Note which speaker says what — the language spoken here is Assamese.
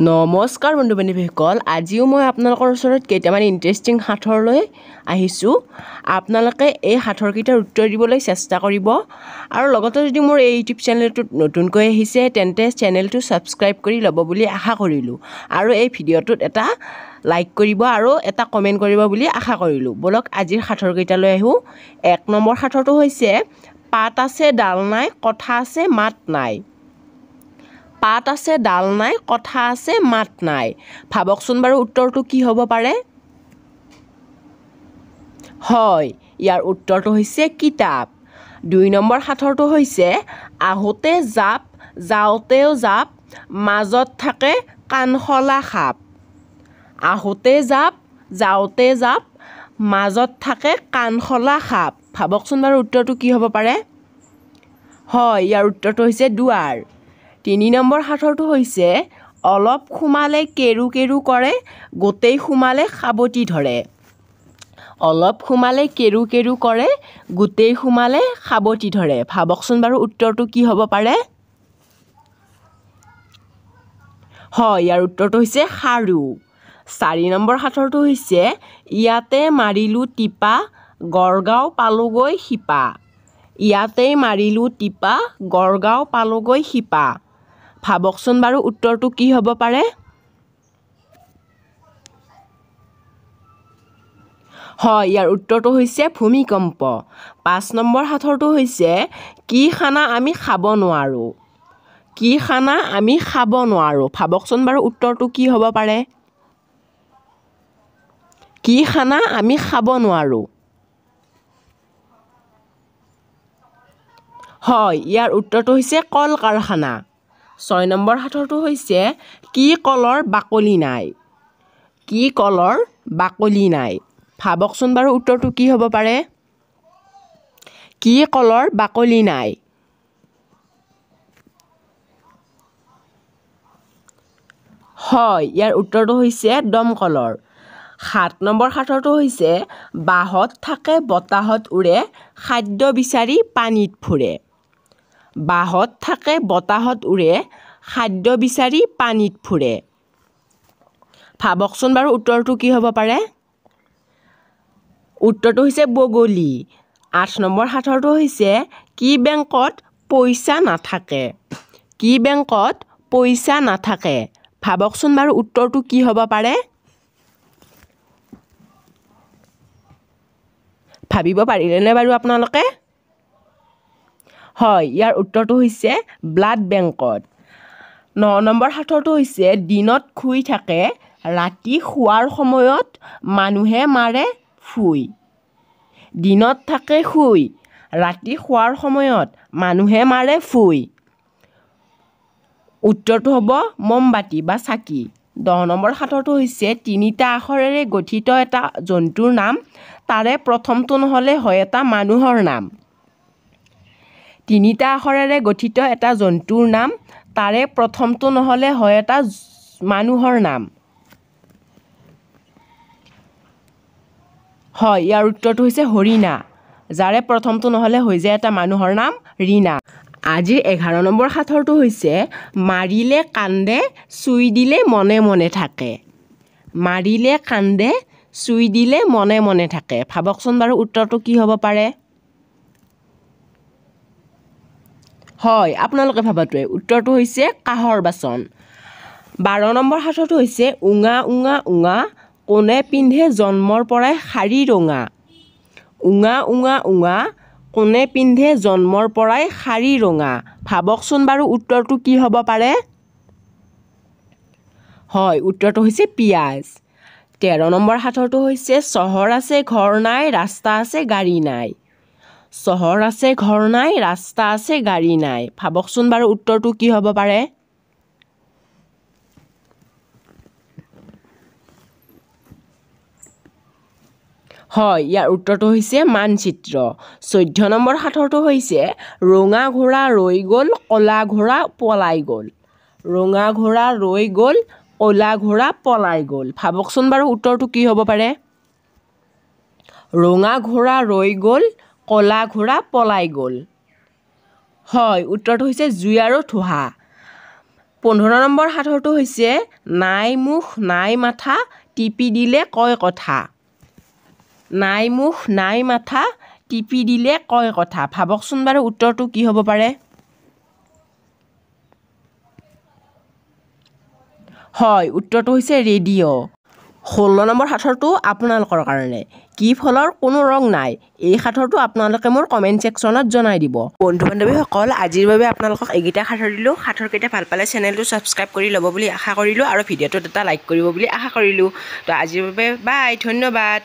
Speaker 1: নমস্কাৰ বন্ধু বান্ধৱীসকল, আজিও মই আপোনালোকৰ ওচৰত কেইটামান ইণ্টাৰেষ্টিং সাঁথৰ লৈ আহিছোঁ। আপোনালোকে এই সাঁথৰকেইটাৰ উত্তৰ দিবলৈ চেষ্টা কৰিব আৰু লগতে যদি মোৰ এই ইউটিউব চেনেলটোত নতুনকৈ আহিছে তেন্তে চেনেলটো ছাবস্ক্ৰাইব কৰি ল'ব বুলি আশা কৰিলোঁ আৰু এই ভিডিঅ'টোত এটা লাইক কৰিব আৰু এটা কমেণ্ট কৰিব বুলি আশা কৰিলোঁ। বলক আজিৰ সাঁথৰকেইটালৈ আহোঁ। 1 নম্বৰ সাঁথৰটো হৈছে পাত আছে ডাল নাই, কথা আছে মাত নাই। পাত আছে ডাল নাই, কথা আছে মাত নাই। ভাবকচোন বাৰু উত্তৰটো কি হ'ব পাৰে? হয়, ইয়াৰ উত্তৰটো হৈছে কিতাপ। 2 নম্বৰ সাঁথৰটো হৈছে আহোঁতে জাপ, যাওঁতেও জাপ, মাজত থাকে কাণখলা সাপ। আহোঁতে জাপ, যাওঁতে জাপ, মাজত থাকে কাণখলা সাপ। ভাবকচোন বাৰু উত্তৰটো কি হ'ব পাৰে? হয়, ইয়াৰ উত্তৰটো হৈছে দুৱাৰ। 3 নম্বৰ সাঁথৰটো হৈছে অলপ সোমালে কেৰু কেৰু কৰে, গোটেই সোমালে সাবটি ধৰে। অলপ সোমালে কেৰু কেৰু কৰে, গোটেই সোমালে সাবটি ধৰে। ভাবকচোন বাৰু উত্তৰটো কি হ'ব পাৰে? হয়, ইয়াৰ উত্তৰটো হৈছে খাৰু। 4 নম্বৰ সাঁথৰটো হৈছে ইয়াতে মাৰিলোঁ টিপা, গড়গাঁও পালোগৈ শিপা। ইয়াতেই মাৰিলোঁ টিপা, গড়গাঁও পালোগৈ শিপা। ভাবকচোন বাৰু উত্তৰটো কি হ'ব পাৰে? হয়, ইয়াৰ উত্তৰটো হৈছে ভূমিকম্প। 5 নম্বৰ সাঁথৰটো হৈছে কি খানা আমি খাব নোৱাৰোঁ। কি খানা আমি খাব নোৱাৰোঁ। ভাবকচোন বাৰু উত্তৰটো কি হ'ব পাৰে? কি খানা আমি খাব নোৱাৰোঁ। হয়, ইয়াৰ উত্তৰটো হৈছে কল কাৰখানা। 6 নম্বৰ সাঁথৰটো হৈছে কি কলৰ বাকলি নাই। কি কলৰ বাকলি নাই। ভাবকচোন বাৰু উত্তৰটো কি হ'ব পাৰে? কি কলৰ বাকলি নাই। হয়, ইয়াৰ উত্তৰটো হৈছে দমকলৰ। 7 নম্বৰ সাঁথৰটো হৈছে বাঁহত থাকে বতাহত উৰে, খাদ্য বিচাৰি পানীত ফুৰে। বাঁহত থাকে বতাহত উৰে, খাদ্য বিচাৰি পানীত ফুৰে। ভাবকচোন বাৰু উত্তৰটো কি হ'ব পাৰে? উত্তৰটো হৈছে বগলী। 8 নম্বৰ সাঁথৰটো হৈছে কি বেংকত পইচা নাথাকে। কি বেংকত পইচা নাথাকে। ভাবকচোন বাৰু উত্তৰটো কি হ'ব পাৰে? ভাবিব পাৰিলেনে বাৰু আপোনালোকে? হয়, ইয়াৰ উত্তৰটো হৈছে ব্লাড বেংকত। 9 নম্বৰ সাঁথৰটো হৈছে দিনত শুই থাকে, ৰাতি শোৱাৰ সময়ত মানুহে মাৰে ফুই। দিনত থাকে শুই, ৰাতি শোৱাৰ সময়ত মানুহে মাৰে ফুই। উত্তৰটো হ'ব মমবাতি বা চাকি। 10 নম্বৰ সাঁথৰটো হৈছে 3টা আখৰেৰে গঠিত এটা জন্তুৰ নাম, তাৰে প্ৰথমটো নহ'লে হয় এটা মানুহৰ নাম। 3টা আখৰেৰে গঠিত এটা জন্তুৰ নাম, তাৰে প্ৰথমটো নহ'লে হয় এটা মানুহৰ নাম। হয়, ইয়াৰ উত্তৰটো হৈছে হৰিণা, যাৰে প্ৰথমটো নহ'লে হৈ যায় এটা মানুহৰ নাম ৰীণা। আজিৰ 11 নম্বৰ সাঁথৰটো হৈছে মাৰিলে কান্দে, চুই দিলে মনে মনে থাকে। মাৰিলে কান্দে, চুই দিলে মনে মনে থাকে। ভাবকচোন বাৰু উত্তৰটো কি হ'ব পাৰে? হয়, আপোনালোকে ভাবাটোৱে। উত্তৰটো হৈছে কাঁহৰ বাচন। 12 নম্বৰ সাঁথৰটো হৈছে উঙা উঙা উঙা, কোনে পিন্ধে জন্মৰ পৰাই শাৰী ৰঙা। উঙা উঙা উঙা, কোনে পিন্ধে জন্মৰ পৰাই শাৰী ৰঙা। ভাবকচোন বাৰু উত্তৰটো কি হ'ব পাৰে? হয়, উত্তৰটো হৈছে পিঁয়াজ। 13 নম্বৰ সাঁথৰটো হৈছে চহৰ আছে ঘৰ নাই, ৰাস্তা আছে গাড়ী নাই। চহৰ আছে ঘৰ নাই, ৰাস্তা আছে গাড়ী নাই। ভাবকচোন বাৰু উত্তৰটো কি হ'ব পাৰে? হয়, ইয়াৰ উত্তৰটো হৈছে মানচিত্ৰ। 14 নম্বৰ সাঁথৰটো হৈছে ৰঙা ঘোঁৰা ৰৈ গ'ল, ক'লা ঘোঁৰা পলাই গ'ল। ৰঙা ঘোঁৰা ৰৈ গ'ল, ক'লা ঘোঁৰা পলাই গ'ল। ভাবকচোন বাৰু উত্তৰটো কি হ'ব পাৰে? ৰঙা ঘোঁৰা ৰৈ গ'ল, ক'লা ঘোঁৰা পলাই গ'ল। হয়, উত্তৰটো হৈছে জুই আৰু ধোঁৱা। 15 নম্বৰ সাঁথৰটো হৈছে নাই মুখ নাই মাথা টিপি দিলে কয় কথা নাই মুখ নাই মাথা টিপি দিলে কয় কথা ভাবকচোন বাৰু উত্তৰটো কি হ'ব পাৰে হয় উত্তৰটো হৈছে ৰেডিঅ' 16 নম্বৰ সাঁথৰটো আপোনালোকৰ কাৰণে কি ফলৰ কোনো ৰং নাই এই সাঁথৰটো আপোনালোকে মোৰ কমেণ্ট ছেকশ্যনত জনাই দিব বন্ধু বান্ধৱীসকল আজিৰ বাবে আপোনালোকক এইকেইটা সাঁথৰ দিলোঁ সাঁথৰকেইটা ভাল পালে চেনেলটো ছাবস্ক্ৰাইব কৰি ল'ব বুলি আশা কৰিলোঁ আৰু ভিডিঅ'টোত এটা লাইক কৰিব বুলি আশা কৰিলোঁ তো আজিৰ বাবে বাই ধন্যবাদ